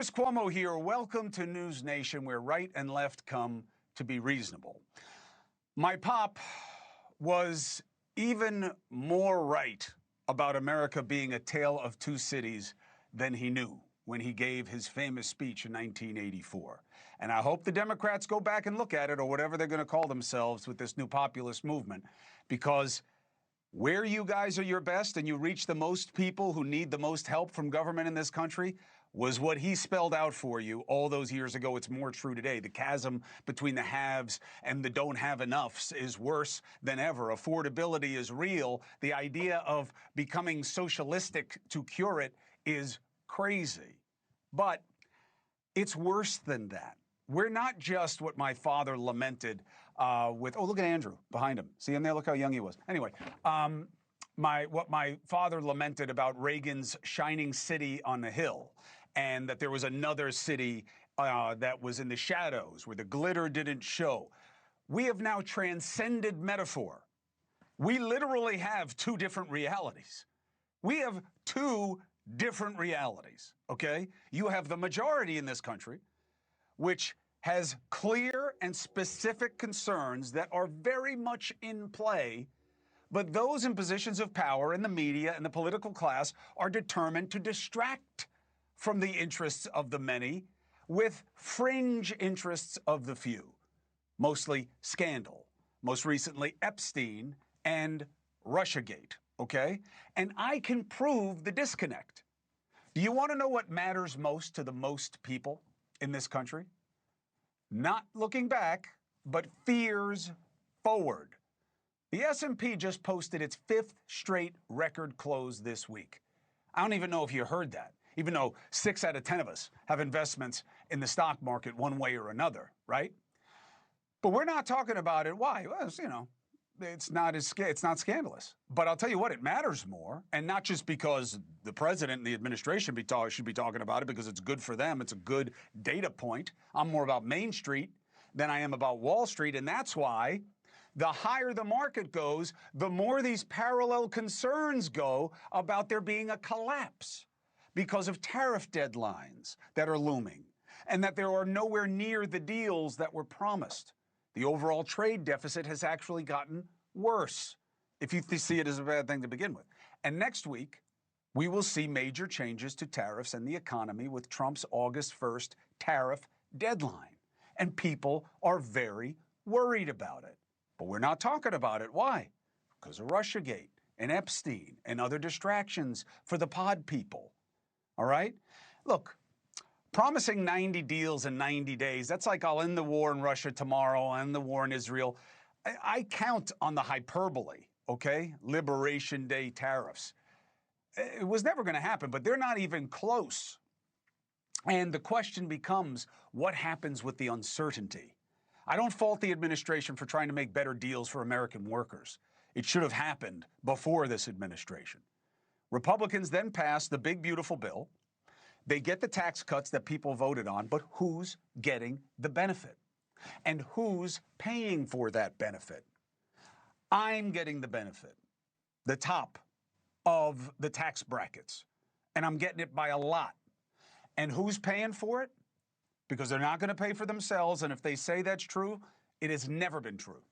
Chris Cuomo here. Welcome to NewsNation, where right and left come to be reasonable. My pop was even more right about America being a tale of two cities than he knew when he gave his famous speech in 1984. And I hope the Democrats go back and look at it, or whatever they're going to call themselves with this new populist movement, because where you guys are your best and you reach the most people who need the most help from government in this country was what he spelled out for you all those years ago. It's more true today. The chasm between the haves and the don't have enoughs is worse than ever. Affordability is real. The idea of becoming socialistic to cure it is crazy. But it's worse than that. We're not just what my father lamented with, oh, look at Andrew behind him. See him there? Look how young he was. Anyway, what my father lamented about Reagan's shining city on the hill, and that there was another city that was in the shadows where the glitter didn't show. We have now transcended metaphor. We literally have two different realities. We have two different realities, okay? You have the majority in this country, which has clear and specific concerns that are very much in play, but those in positions of power in the media and the political class are determined to distract from the interests of the many with fringe interests of the few, mostly scandal, most recently Epstein and Russiagate, okay? And I can prove the disconnect. Do you want to know what matters most to the most people in this country? Not looking back, but fears forward. The S&P just posted its fifth straight record close this week. I don't even know if you heard that, even though 6 out of 10 of us have investments in the stock market one way or another, right? But we're not talking about it. Why? Well, it's not scandalous. But I'll tell you what, it matters more, and not just because the president and the administration should be talking about it because it's good for them. It's a good data point. I'm more about Main Street than I am about Wall Street, and that's why the higher the market goes, the more these parallel concerns go about there being a collapse because of tariff deadlines that are looming, and that there are nowhere near the deals that were promised. The overall trade deficit has actually gotten worse, if you see it as a bad thing to begin with. And next week, we will see major changes to tariffs and the economy with Trump's August 1st tariff deadline. And people are very worried about it. But we're not talking about it. Why? Because of Russiagate and Epstein and other distractions for the pod people. All right? Look, promising 90 deals in 90 days, that's like I'll end the war in Russia tomorrow, I'll end the war in Israel. I count on the hyperbole, okay? Liberation Day tariffs. It was never going to happen, but they're not even close. And the question becomes, what happens with the uncertainty? I don't fault the administration for trying to make better deals for American workers. It should have happened before this administration. Republicans then passed the big, beautiful bill. They get the tax cuts that people voted on, but who's getting the benefit? And who's paying for that benefit? I'm getting the benefit, the top of the tax brackets, and I'm getting it by a lot. And who's paying for it? Because they're not going to pay for themselves, and if they say that's true, it has never been true.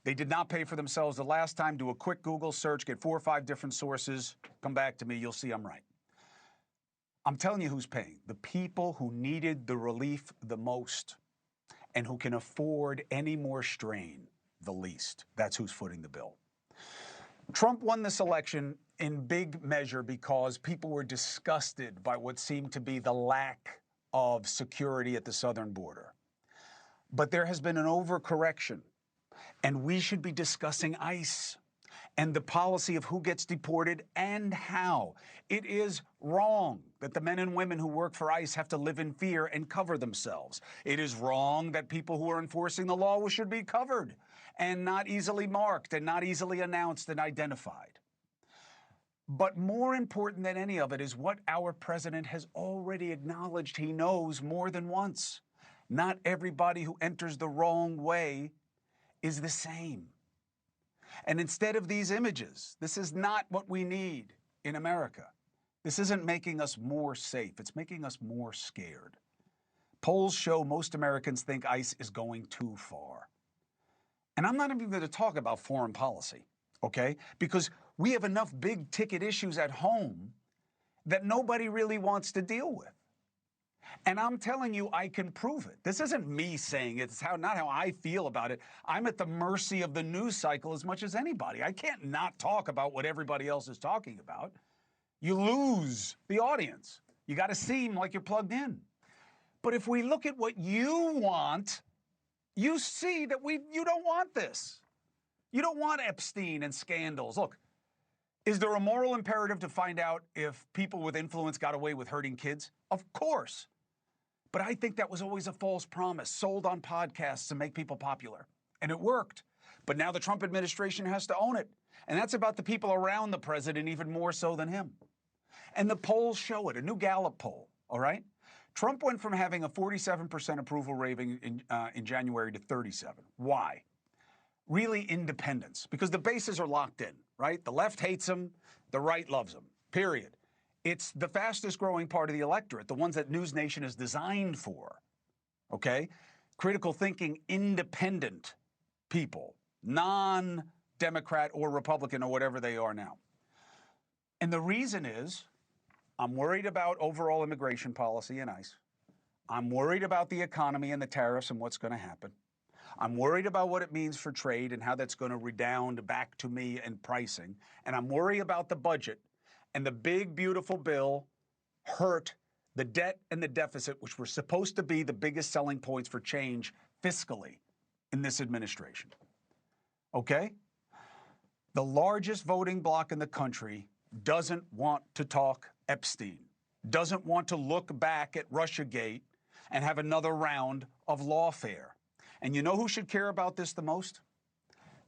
They did not pay for themselves the last time. Do a quick Google search, get 4 or 5 different sources, come back to me, you'll see I'm right. I'm telling you who's paying. The people who needed the relief the most and who can afford any more strain the least. That's who's footing the bill. Trump won this election in big measure because people were disgusted by what seemed to be the lack of security at the southern border. But there has been an overcorrection, and we should be discussing ICE and the policy of who gets deported and how. It is wrong that the men and women who work for ICE have to live in fear and cover themselves. It is wrong that people who are enforcing the law should be covered and not easily marked and not easily announced and identified. But more important than any of it is what our president has already acknowledged he knows more than once. Not everybody who enters the wrong way is the same. And instead of these images, this is not what we need in America. This isn't making us more safe. It's making us more scared. Polls show most Americans think ICE is going too far. And I'm not even going to talk about foreign policy, okay? Because we have enough big ticket issues at home that nobody really wants to deal with. And I'm telling you, I can prove it. This isn't me saying it. It's not how I feel about it. I'm at the mercy of the news cycle as much as anybody. I can't not talk about what everybody else is talking about. You lose the audience. You got to seem like you're plugged in. But if we look at what you want, you see that you don't want this. You don't want Epstein and scandals. Look, is there a moral imperative to find out if people with influence got away with hurting kids? Of course. But I think that was always a false promise, sold on podcasts to make people popular. And it worked. But now the Trump administration has to own it. And that's about the people around the president even more so than him. And the polls show it, a new Gallup poll, all right? Trump went from having a 47% approval rating in January to 37%. Why? Really independence, because the bases are locked in, right? The left hates him, the right loves him, period. It's the fastest growing part of the electorate, the ones that NewsNation is designed for, okay? Critical thinking, independent people, non-Democrat or Republican or whatever they are now. And the reason is, I'm worried about overall immigration policy and ICE. I'm worried about the economy and the tariffs and what's going to happen. I'm worried about what it means for trade and how that's going to redound back to me and pricing. And I'm worried about the budget. And the big, beautiful bill hurt the debt and the deficit, which were supposed to be the biggest selling points for change fiscally in this administration. Okay? The largest voting bloc in the country doesn't want to talk Epstein, doesn't want to look back at Russiagate and have another round of lawfare. And you know who should care about this the most?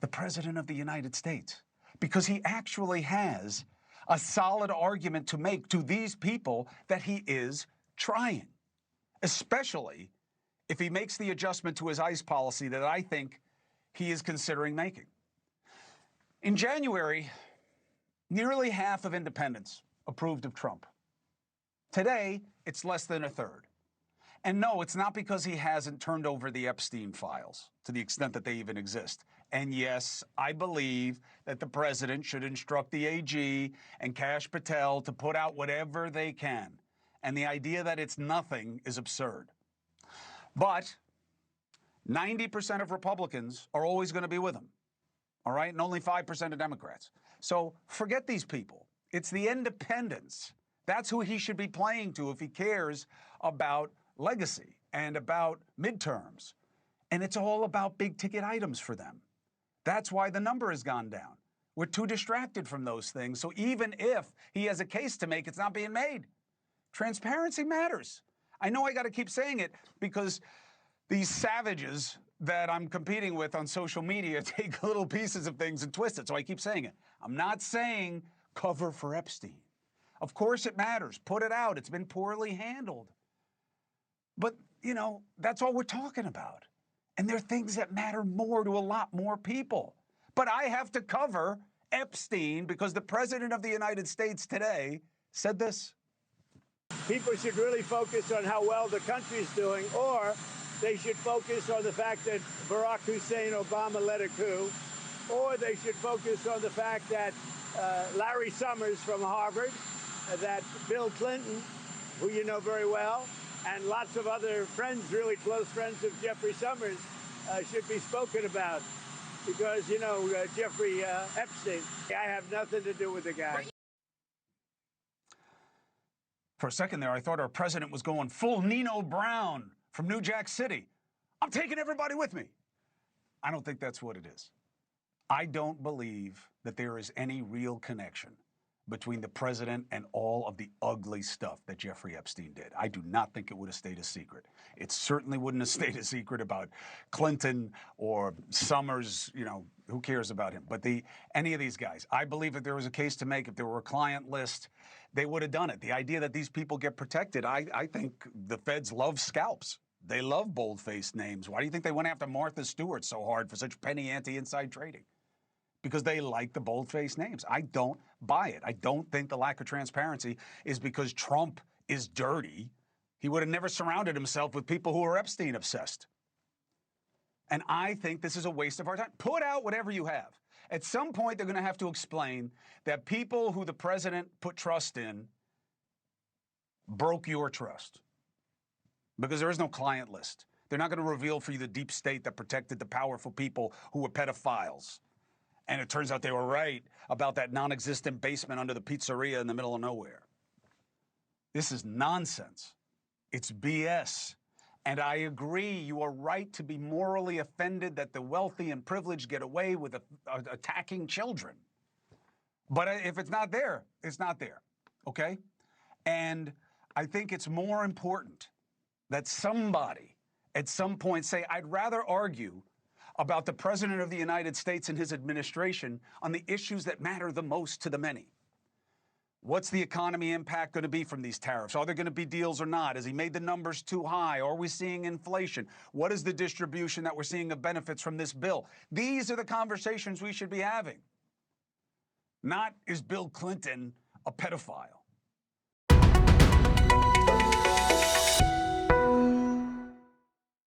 The President of the United States, because he actually has a solid argument to make to these people that he is trying, especially if he makes the adjustment to his ICE policy that I think he is considering making. In January, nearly half of independents approved of Trump. Today, it's less than a third. And no, it's not because he hasn't turned over the Epstein files to the extent that they even exist. And yes, I believe that the president should instruct the AG and Kash Patel to put out whatever they can. And the idea that it's nothing is absurd. But 90% of Republicans are always going to be with him. All right? And only 5% of Democrats. So forget these people. It's the independents. That's who he should be playing to if he cares about legacy and about midterms. And it's all about big ticket items for them. That's why the number has gone down. We're too distracted from those things. So even if he has a case to make, it's not being made. Transparency matters. I know I got to keep saying it because these savages that I'm competing with on social media take little pieces of things and twist it. So I keep saying it. I'm not saying cover for Epstein. Of course it matters. Put it out. It's been poorly handled. But, you know, that's all we're talking about. And there are things that matter more to a lot more people. But I have to cover Epstein because the President of the United States today said this. People should really focus on how well the country's doing, or they should focus on the fact that Barack Hussein Obama led a coup, or they should focus on the fact that Larry Summers from Harvard, that Bill Clinton, who you know very well, and lots of other friends, really close friends of Jeffrey Summers, should be spoken about. Because, you know, Jeffrey Epstein, I have nothing to do with the guy. For a second there, I thought our president was going full Nino Brown from New Jack City. I'm taking everybody with me. I don't think that's what it is. I don't believe that there is any real connection between the president and all of the ugly stuff that Jeffrey Epstein did. I do not think it would have stayed a secret. It certainly wouldn't have stayed a secret about Clinton or Summers. You know, who cares about him? But any of these guys, I believe if there was a case to make, if there were a client list, they would have done it. The idea that these people get protected, I think the feds love scalps. They love bold-faced names. Why do you think they went after Martha Stewart so hard for such penny ante inside trading? because they like the bold-faced names. I don't buy it. I don't think the lack of transparency is because Trump is dirty. He would have never surrounded himself with people who are Epstein obsessed. And I think this is a waste of our time. Put out whatever you have. At some point, they're going to have to explain that people who the president put trust in broke your trust, because there is no client list. They're not going to reveal for you the deep state that protected the powerful people who were pedophiles. And it turns out they were right about that non-existent basement under the pizzeria in the middle of nowhere. This is nonsense. It's BS. And I agree, you are right to be morally offended that the wealthy and privileged get away with attacking children. But if it's not there, it's not there, okay? And I think it's more important that somebody at some point say, I'd rather argue about the President of the United States and his administration on the issues that matter the most to the many. What's the economy impact going to be from these tariffs? Are there going to be deals or not? Has he made the numbers too high? Are we seeing inflation? What is the distribution that we're seeing of benefits from this bill? These are the conversations we should be having. Not, is Bill Clinton a pedophile?